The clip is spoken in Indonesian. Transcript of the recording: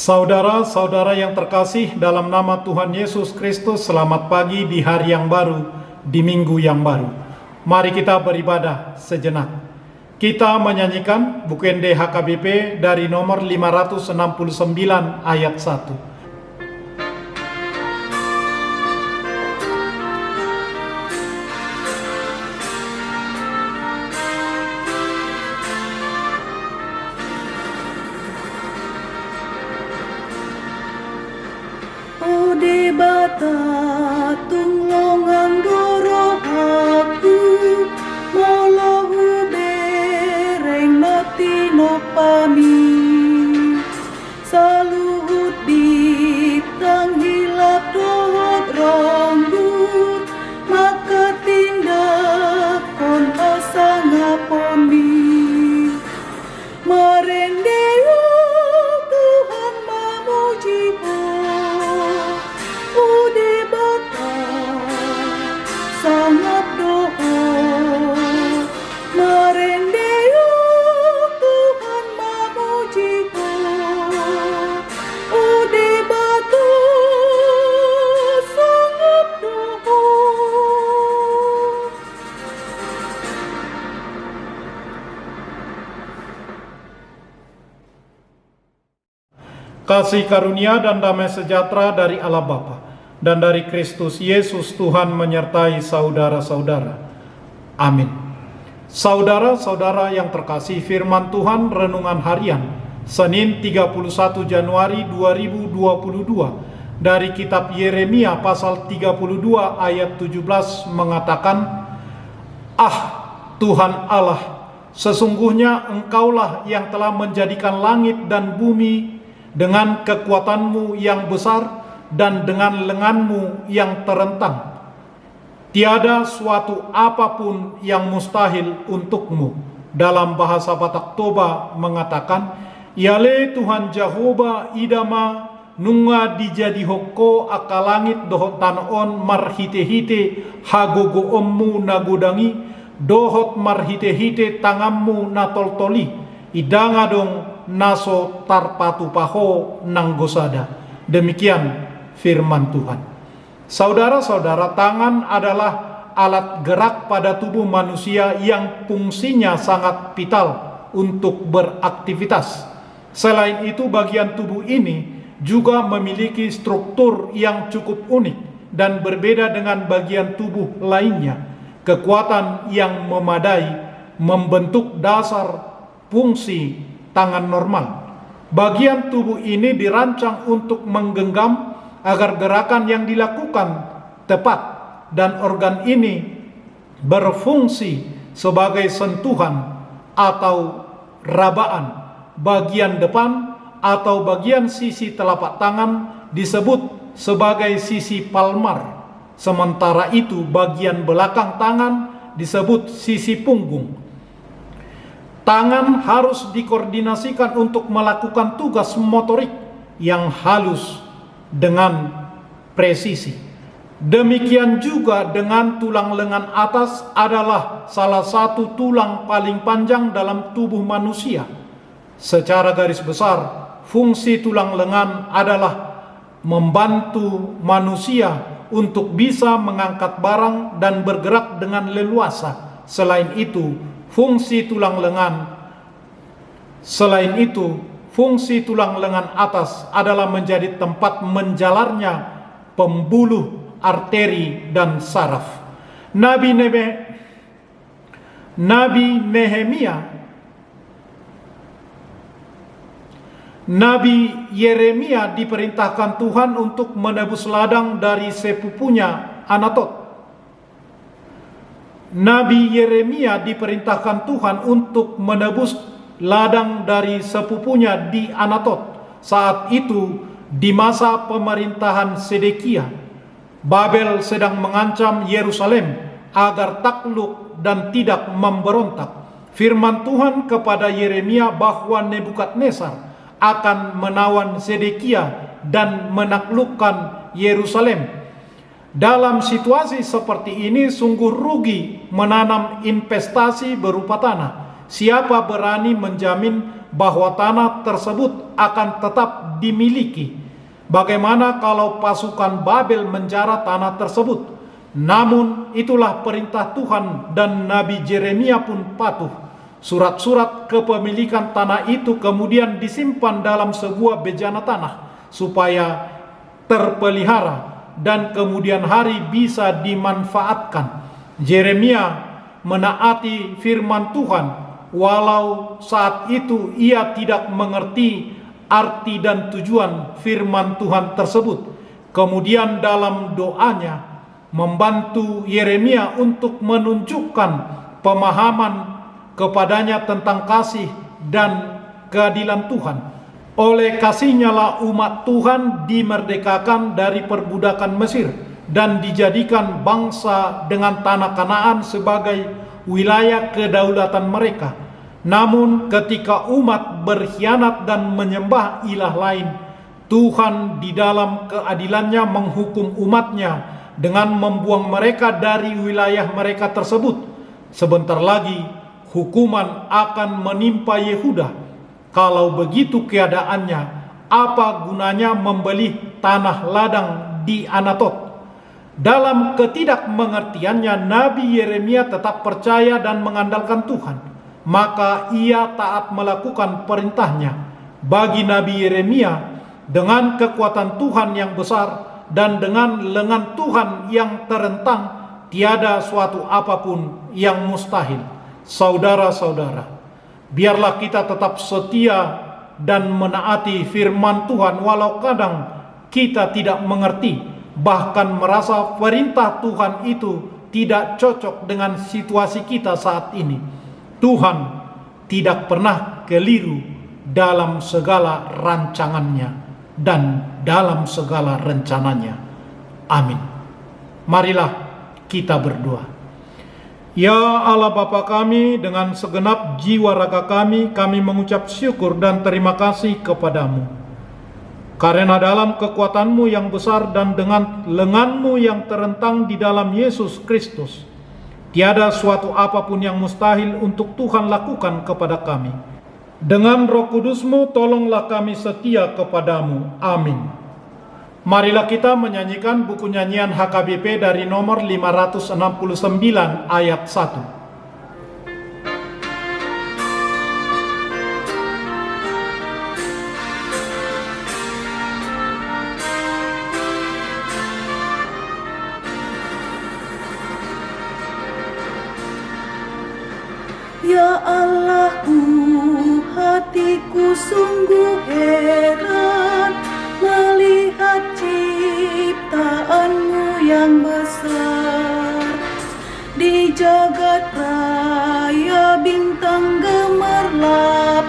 Saudara-saudara yang terkasih dalam nama Tuhan Yesus Kristus, selamat pagi di hari yang baru, di minggu yang baru. Mari kita beribadah sejenak. Kita menyanyikan Bukende HKBP dari nomor 569 ayat 1. Bata tunglongang doro aku molahu dereng noti no pami saluhut bitang hilap dohot ronggur maka tindak kon osang apomi merendeo Tuhan memuji sangat doa merendeo Tuhan memujiku ude batu sangat doa. Kasih karunia dan damai sejahtera dari Allah Bapa dan dari Kristus Yesus Tuhan menyertai saudara-saudara. Amin. Saudara-saudara yang terkasih, firman Tuhan renungan harian Senin 31 Januari 2022 dari kitab Yeremia pasal 32 ayat 17 mengatakan, "Ah, Tuhan Allah, sesungguhnya Engkaulah yang telah menjadikan langit dan bumi dengan kekuatanmu yang besar dan dengan lenganmu yang terentang. Tiada suatu apapun yang mustahil untukmu." Dalam bahasa Batak Toba mengatakan, "Yale Tuhan Jehovah idama nunga dijadi hoko akalangit dohot tanon marhite-hite hagogo ommu nagodangi dohot marhite-hite tangammu natoltoli idangadong naso tarpatu paho nanggosada." Demikian firman Tuhan. Saudara-saudara, tangan adalah alat gerak pada tubuh manusia yang fungsinya sangat vital untuk beraktivitas. Selain itu, bagian tubuh ini juga memiliki struktur yang cukup unik dan berbeda dengan bagian tubuh lainnya. Kekuatan yang memadai membentuk dasar fungsi tangan normal. Bagian tubuh ini dirancang untuk menggenggam agar gerakan yang dilakukan tepat, dan organ ini berfungsi sebagai sentuhan atau rabaan. Bagian depan atau bagian sisi telapak tangan disebut sebagai sisi palmar, sementara itu bagian belakang tangan disebut sisi punggung. Tangan harus dikoordinasikan untuk melakukan tugas motorik yang halus dengan presisi. Demikian juga dengan tulang lengan atas adalah salah satu tulang paling panjang dalam tubuh manusia. Secara garis besar, fungsi tulang lengan adalah membantu manusia untuk bisa mengangkat barang dan bergerak dengan leluasa. Selain itu, fungsi tulang lengan atas adalah menjadi tempat menjalarnya pembuluh arteri dan saraf. Nabi Yeremia diperintahkan Tuhan untuk menebus ladang dari sepupunya Anatot. Nabi Yeremia diperintahkan Tuhan untuk menebus ladang dari sepupunya di Anatot. Saat itu di masa pemerintahan Sedekia, Babel sedang mengancam Yerusalem agar takluk dan tidak memberontak. Firman Tuhan kepada Yeremia bahwa Nebukadnezar akan menawan Sedekia dan menaklukkan Yerusalem. Dalam situasi seperti ini sungguh rugi menanam investasi berupa tanah. Siapa berani menjamin bahwa tanah tersebut akan tetap dimiliki. Bagaimana kalau pasukan Babel menjara tanah tersebut? Namun itulah perintah Tuhan dan Nabi Yeremia pun patuh. Surat-surat kepemilikan tanah itu kemudian disimpan dalam sebuah bejana tanah supaya terpelihara dan kemudian hari bisa dimanfaatkan. Yeremia menaati firman Tuhan walau saat itu ia tidak mengerti arti dan tujuan firman Tuhan tersebut. Kemudian dalam doanya membantu Yeremia untuk menunjukkan pemahaman kepadanya tentang kasih dan keadilan Tuhan. Oleh kasihnya lah umat Tuhan dimerdekakan dari perbudakan Mesir dan dijadikan bangsa dengan tanah Kanaan sebagai wilayah kedaulatan mereka. Namun ketika umat berkhianat dan menyembah ilah lain, Tuhan di dalam keadilannya menghukum umatnya dengan membuang mereka dari wilayah mereka tersebut. Sebentar lagi hukuman akan menimpa Yehuda. Kalau begitu keadaannya, apa gunanya membeli tanah ladang di Anatot? Dalam ketidakmengertiannya, Nabi Yeremia tetap percaya dan mengandalkan Tuhan. Maka ia taat melakukan perintahnya. Bagi Nabi Yeremia, dengan kekuatan Tuhan yang besar dan dengan lengan Tuhan yang terentang, tiada suatu apapun yang mustahil. Saudara-saudara, biarlah kita tetap setia dan menaati firman Tuhan walau kadang kita tidak mengerti, bahkan merasa perintah Tuhan itu tidak cocok dengan situasi kita saat ini. Tuhan tidak pernah keliru dalam segala rancangannya dan dalam segala rencananya. Amin. Marilah kita berdoa. Ya Allah Bapa kami, dengan segenap jiwa raga kami mengucap syukur dan terima kasih kepadamu. Karena dalam kekuatan-Mu yang besar dan dengan lengan-Mu yang terentang di dalam Yesus Kristus, tiada suatu apapun yang mustahil untuk Tuhan lakukan kepada kami. Dengan Roh Kudus-Mu tolonglah kami setia kepadamu. Amin. Marilah kita menyanyikan buku nyanyian HKBP dari nomor 569 ayat 1. Ya Allahku, hatiku sungguh heran melihat ciptaan-Mu yang besar. Di jagat raya bintang gemerlap